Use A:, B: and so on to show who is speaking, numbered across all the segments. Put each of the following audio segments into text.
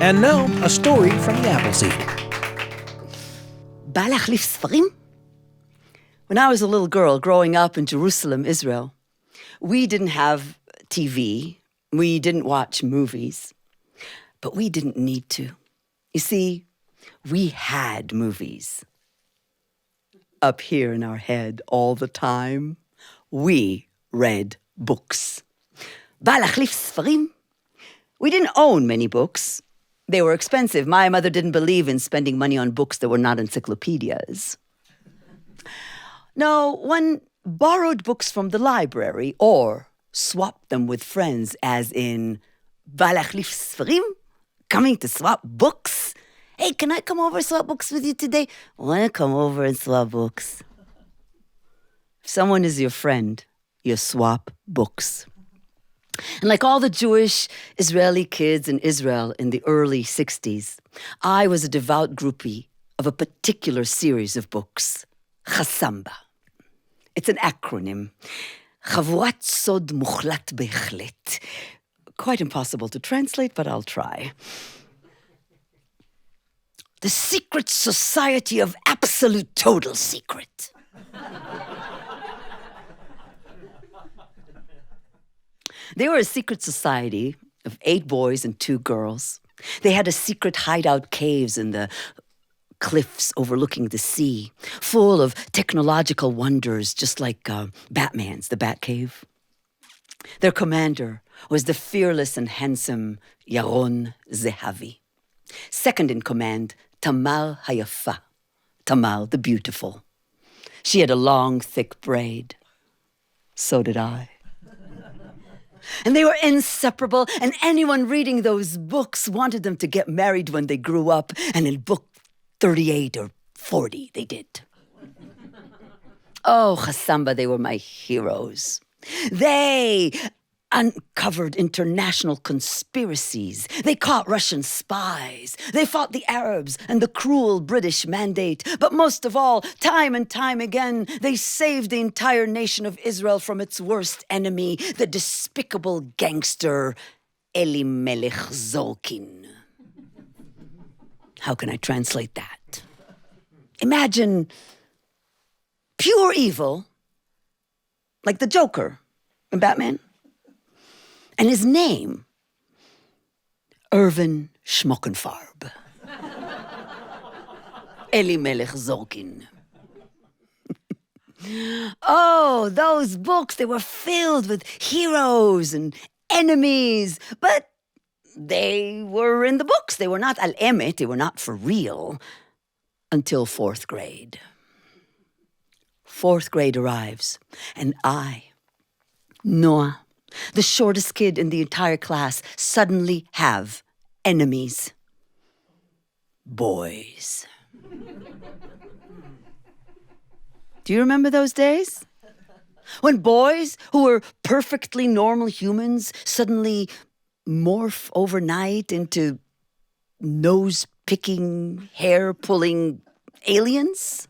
A: And now, a story from the Appleseed.
B: בא להחליף ספרים? When I was a little girl growing up in Jerusalem, Israel, we didn't have TV, we didn't watch movies, but we didn't need to. You see, we had movies. Up here in our head all the time, we read books. בא להחליף ספרים? We didn't own many books. They were expensive. My mother didn't believe in spending money on books that were not encyclopedias. No, one borrowed books from the library or swapped them with friends, as in, בא להחליף ספרים? Coming to swap books? Hey, can I come over and swap books with you today? I want to come over and swap books. If someone is your friend, you swap books. And like all the Jewish Israeli kids in Israel in the early 60s, I was a devout groupie of a particular series of books, Chasamba. It's an acronym. חבורת סוד מוחלט בהחלט. Quite impossible to translate, but I'll try. The secret society of absolute total secret. They were a secret society of 8 boys and 2 girls. They had a secret hideout caves in the cliffs overlooking the sea, full of technological wonders, just like Batman's, the Batcave. Their commander was the fearless and handsome Yaron Zehavi. Second in command, Tamar Hayafa, Tamar the beautiful. She had a long, thick braid. So did I. And they were inseparable, and anyone reading those books wanted them to get married when they grew up, and in book 38 or 40, they did. Oh, Chasamba, they were my heroes. They uncovered international conspiracies. They caught Russian spies. They fought the Arabs and the cruel British mandate. But most of all, time and time again, they saved the entire nation of Israel from its worst enemy, the despicable gangster Elimelech Zolkin. How can I translate that? Imagine pure evil, like the Joker in Batman. And his name, Irvin Schmockenfarb. Elimelech Zolkin. Oh, those books, they were filled with heroes and enemies, but they were in the books. They were not al-emet, they were not for real, until 4th grade. 4th grade arrives, and I, Noah, the shortest kid in the entire class, suddenly have enemies. Boys. Do you remember those days? When boys who were perfectly normal humans suddenly morph overnight into nose-picking, hair-pulling aliens?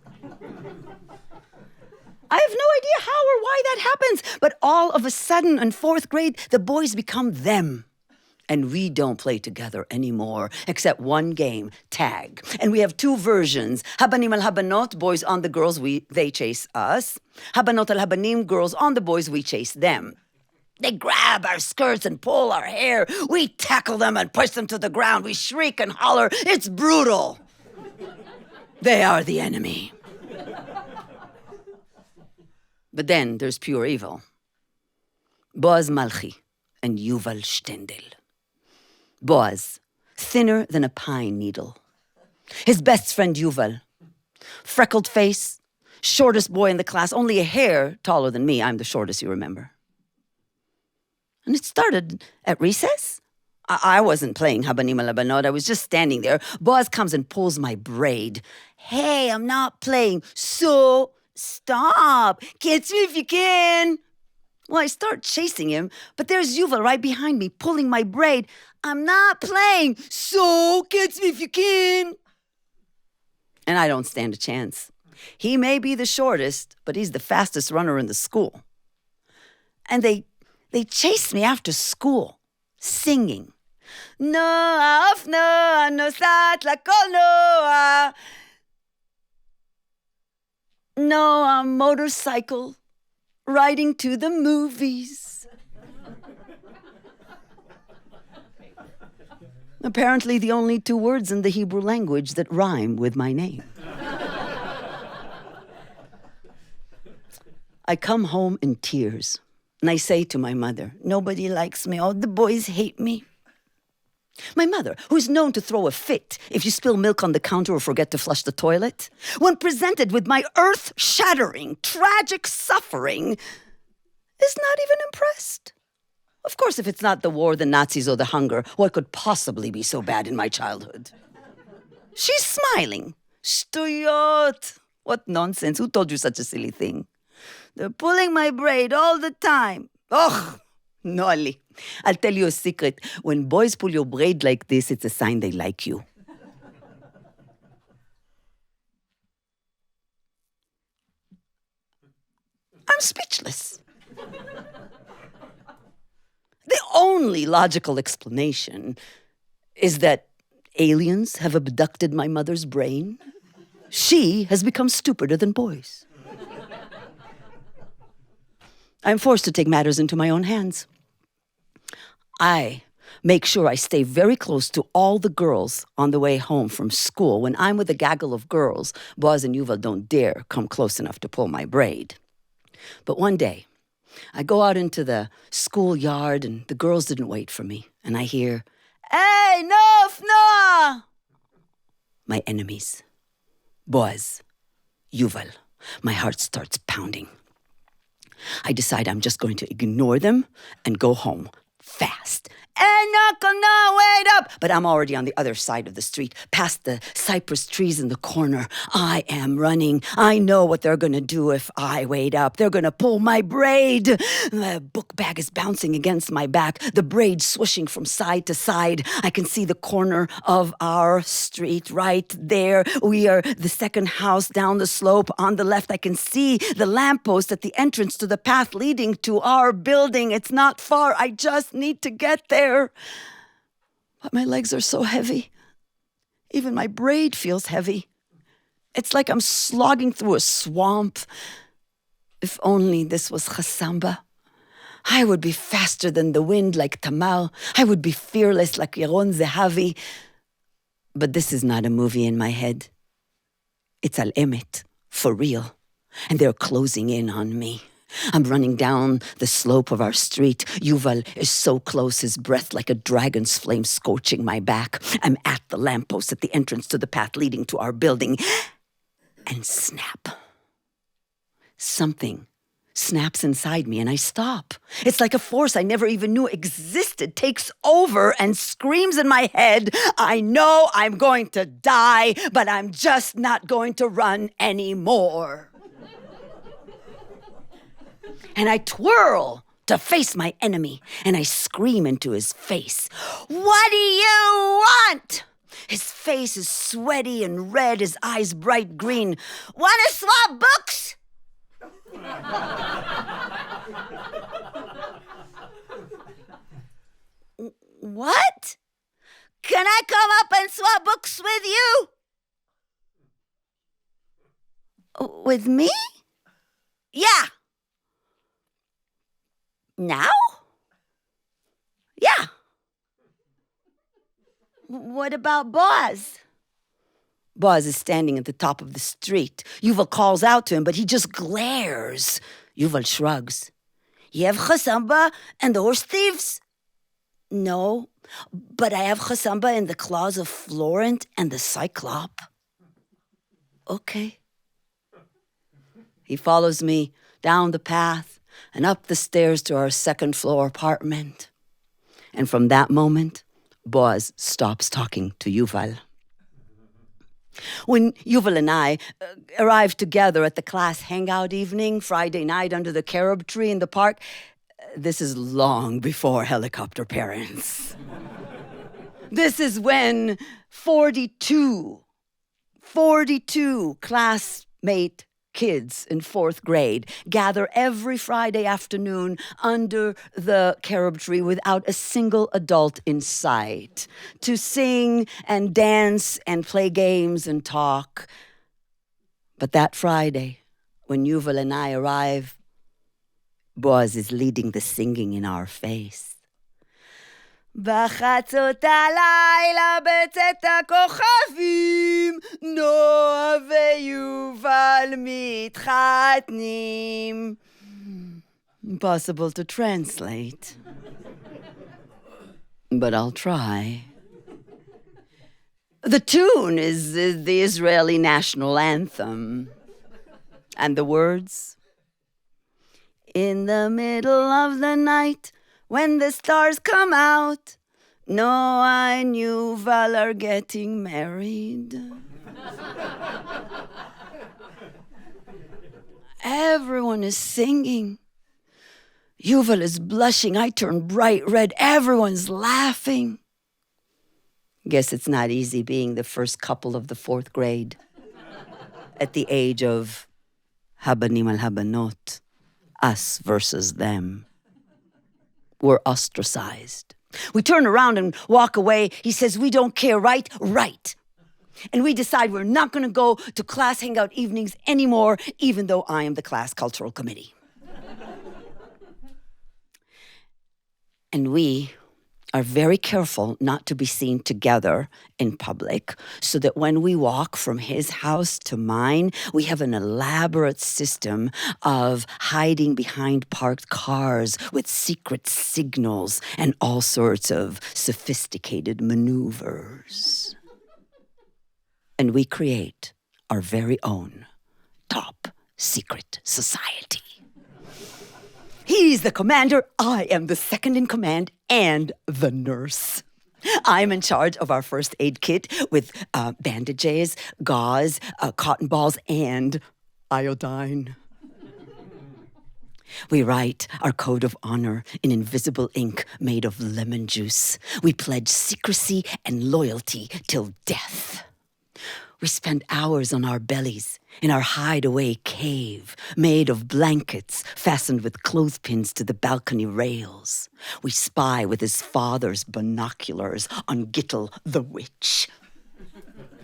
B: I have no idea how or why that happens, but all of a sudden in 4th grade, the boys become them. And we don't play together anymore, except one game, tag. And we have 2 versions. Habanim al habanot, boys on the girls, they chase us. Habanot al habanim, girls on the boys, we chase them. They grab our skirts and pull our hair. We tackle them and push them to the ground. We shriek and holler. It's brutal. They are the enemy. But then there's pure evil. Boaz Malchi and Yuval Stendel. Boaz, thinner than a pine needle. His best friend Yuval, freckled face, shortest boy in the class, only a hair taller than me. I'm the shortest, you remember. And it started at recess. I wasn't playing Habanim al Habanot. I was just standing there. Boaz comes and pulls my braid. Hey, I'm not playing. So stop. Catch me if you can. Well, I start chasing him, but there's Yuval right behind me, pulling my braid. I'm not playing. So catch me if you can. And I don't stand a chance. He may be the shortest, but he's the fastest runner in the school. And they chased me after school, singing. Noa of Noa nosat לקולנוע. Noa motorcycle riding to the movies. Apparently the only two words in the Hebrew language that rhyme with my name. I come home in tears, and I say to my mother, nobody likes me, all the boys hate me. My mother, who is known to throw a fit if you spill milk on the counter or forget to flush the toilet, when presented with my earth-shattering, tragic suffering, is not even impressed. Of course, if it's not the war, the Nazis, or the hunger, what could possibly be so bad in my childhood? She's smiling. Shtuyot. What nonsense. Who told you such a silly thing? They're pulling my braid all the time. Oh, Noali. I'll tell you a secret. When boys pull your braid like this, it's a sign they like you. I'm speechless. The only logical explanation is that aliens have abducted my mother's brain. She has become stupider than boys. I'm forced to take matters into my own hands. I make sure I stay very close to all the girls on the way home from school. When I'm with a gaggle of girls, Boaz and Yuval don't dare come close enough to pull my braid. But one day, I go out into the schoolyard and the girls didn't wait for me. And I hear, "Hey, Noa!" My enemies. Boaz, Yuval. My heart starts pounding. I decide I'm just going to ignore them and go home fast. Hey, no, wait up! But I'm already on the other side of the street, past the cypress trees in the corner. I am running. I know what they're going to do if I wait up. They're going to pull my braid. The book bag is bouncing against my back, the braid swishing from side to side. I can see the corner of our street right there. We are the second house down the slope. On the left, I can see the lamppost at the entrance to the path leading to our building. It's not far. I just need to get there. But my legs are so heavy. Even my braid feels heavy. It's like I'm slogging through a swamp. If only this was Chassamba. I would be faster than the wind like Tamar. I would be fearless like Yaron Zehavi. But this is not a movie in my head. It's Al Emet, for real. And they're closing in on me. I'm running down the slope of our street. Yuval is so close, his breath like a dragon's flame scorching my back. I'm at the lamppost at the entrance to the path leading to our building. And snap. Something snaps inside me and I stop. It's like a force I never even knew existed takes over and screams in my head, I know I'm going to die, but I'm just not going to run anymore. And I twirl to face my enemy, and I scream into his face, "What do you want?" His face is sweaty and red, his eyes bright green. "Want to swap books?" What? Can I come up and swap books with you? With me? Yeah. Now? Yeah. What about Boaz? Boaz is standing at the top of the street. Yuval calls out to him, but he just glares. Yuval shrugs. You have Chassamba and the horse thieves? No, but I have Chassamba in the claws of Florent and the Cyclop. Okay. He follows me down the path and up the stairs to our second-floor apartment. And from that moment, Boaz stops talking to Yuval. When Yuval and I arrived together at the class hangout evening, Friday night under the carob tree in the park, this is long before helicopter parents. This is when 42 classmate kids in 4th grade gather every Friday afternoon under the carob tree without a single adult in sight to sing and dance and play games and talk. But that Friday, when Yuval and I arrive, Boaz is leading the singing in our face. בחצות הלילה בצאת הכוכבים, נועה ויובל מתחתנים. Impossible to translate, but I'll try. The tune is the Israeli national anthem. And the words? In the middle of the night, when the stars come out, Noah and Yuval are getting married. Everyone is singing. Yuval is blushing. I turn bright red. Everyone's laughing. Guess it's not easy being the first couple of the 4th grade at the age of Habanim al Habanot, us versus them. We're ostracized. We turn around and walk away. He says, we don't care, right? Right. And we decide we're not going to go to class hangout evenings anymore, even though I am the class cultural committee. And we are very careful not to be seen together in public, so that when we walk from his house to mine, we have an elaborate system of hiding behind parked cars with secret signals and all sorts of sophisticated maneuvers. And we create our very own top secret society. He's the commander, I am the second in command and the nurse. I'm in charge of our first aid kit with bandages, gauze, cotton balls, and iodine. We write our code of honor in invisible ink made of lemon juice. We pledge secrecy and loyalty till death. We spend hours on our bellies in our hideaway cave, made of blankets fastened with clothespins to the balcony rails. We spy with his father's binoculars on Gittel the witch.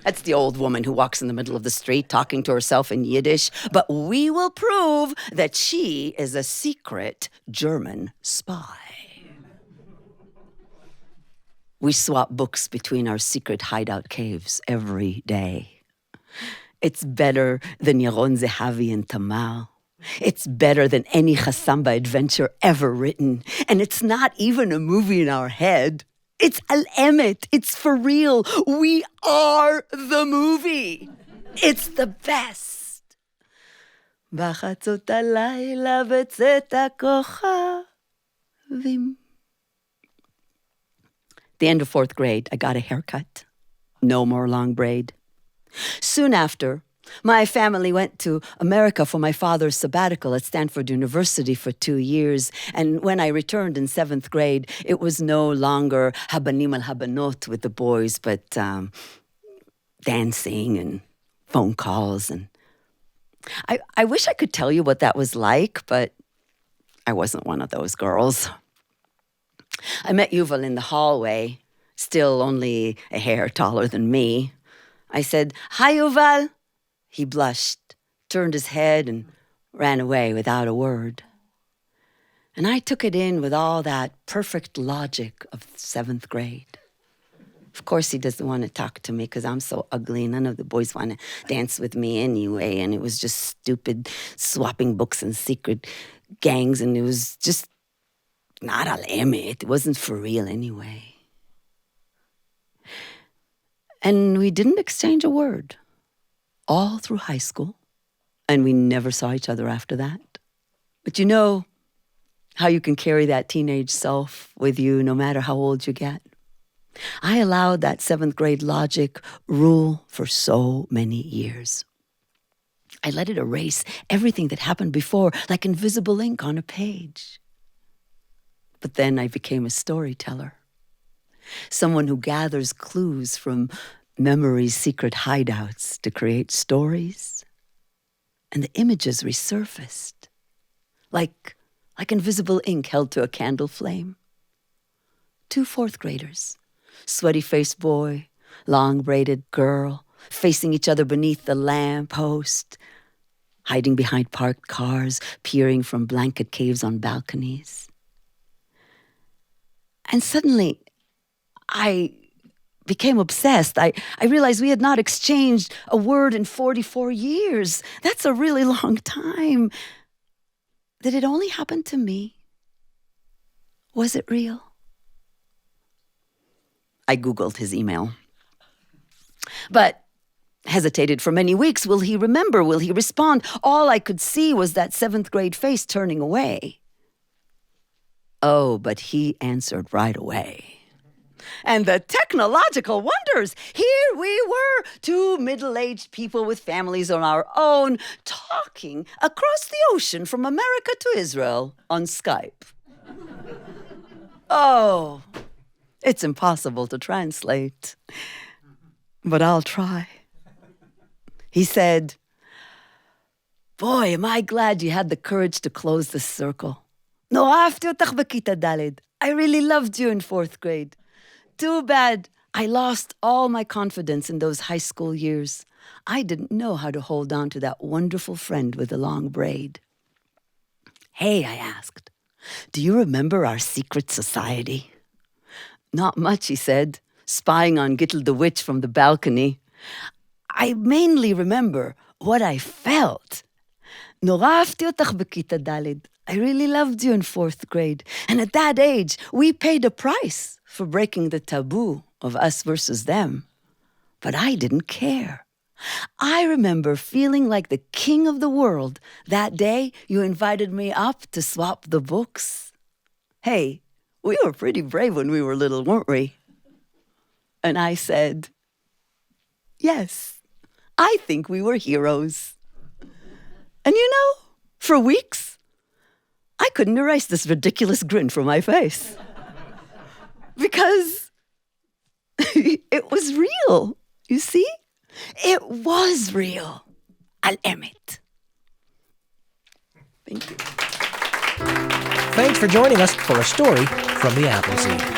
B: That's the old woman who walks in the middle of the street talking to herself in Yiddish, but we will prove that she is a secret German spy. We swap books between our secret hideout caves every day. It's better than Yaron Zehavi and Tamar. It's better than any Chassamba adventure ever written. And it's not even a movie in our head. It's al-emet. It's for real. We are the movie. It's the best. בחצות הלילה בצאת הכוכבים. The end of 4th grade, I got a haircut. No more long braid. Soon after, my family went to America for my father's sabbatical at Stanford University for 2 years. And when I returned in 7th grade, it was no longer Habanim al Habanot with the boys, but dancing and phone calls. And I wish I could tell you what that was like, but I wasn't one of those girls. I met Yuval in the hallway, still only a hair taller than me. I said, "Hi, Yuval." He blushed, turned his head, and ran away without a word. And I took it in with all that perfect logic of 7th grade. Of course, he doesn't want to talk to me because I'm so ugly. None of the boys want to dance with me anyway. And it was just stupid swapping books and secret gangs. And it was just not al-emet. It wasn't for real anyway. And we didn't exchange a word all through high school. And we never saw each other after that. But you know how you can carry that teenage self with you no matter how old you get. I allowed that 7th grade logic rule for so many years. I let it erase everything that happened before, like invisible ink on a page. But then I became a storyteller, someone who gathers clues from memory's secret hideouts to create stories and the images resurfaced, like invisible ink held to a candle flame. 2 fourth graders, sweaty-faced boy, long-braided girl, facing each other beneath the lamp post, hiding behind parked cars, peering from blanket caves on balconies. And suddenly, I became obsessed. I realized we had not exchanged a word in 44 years. That's a really long time. Did it only happen to me? Was it real? I Googled his email, but hesitated for many weeks. Will he remember? Will he respond? All I could see was that 7th grade face turning away. Oh, but he answered right away. And the technological wonders. Here we were, 2 middle-aged people with families on our own, talking across the ocean from America to Israel on Skype. Oh, it's impossible to translate, but I'll try. He said, "Boy, am I glad you had the courage to close the circle. Noa Baum, I really loved you in 4th grade. Too bad I lost all my confidence in those high school years. I didn't know how to hold on to that wonderful friend with the long braid." "Hey," I asked, "do you remember our secret society?" "Not much," he said, spying on Gittel the witch from the balcony. "I mainly remember what I felt. Nora אהבתי אותך בכיתה ד'. I really loved you in 4th grade. And at that age, we paid a price for breaking the taboo of us versus them. But I didn't care. I remember feeling like the king of the world that day you invited me up to swap the books. Hey, we were pretty brave when we were little, weren't we?" And I said, "Yes, I think we were heroes." And you know, for weeks, I couldn't erase this ridiculous grin from my face. Because it was real, you see? It was real. Al emet. Thank you.
A: Thanks for joining us for a story from the Appleseed.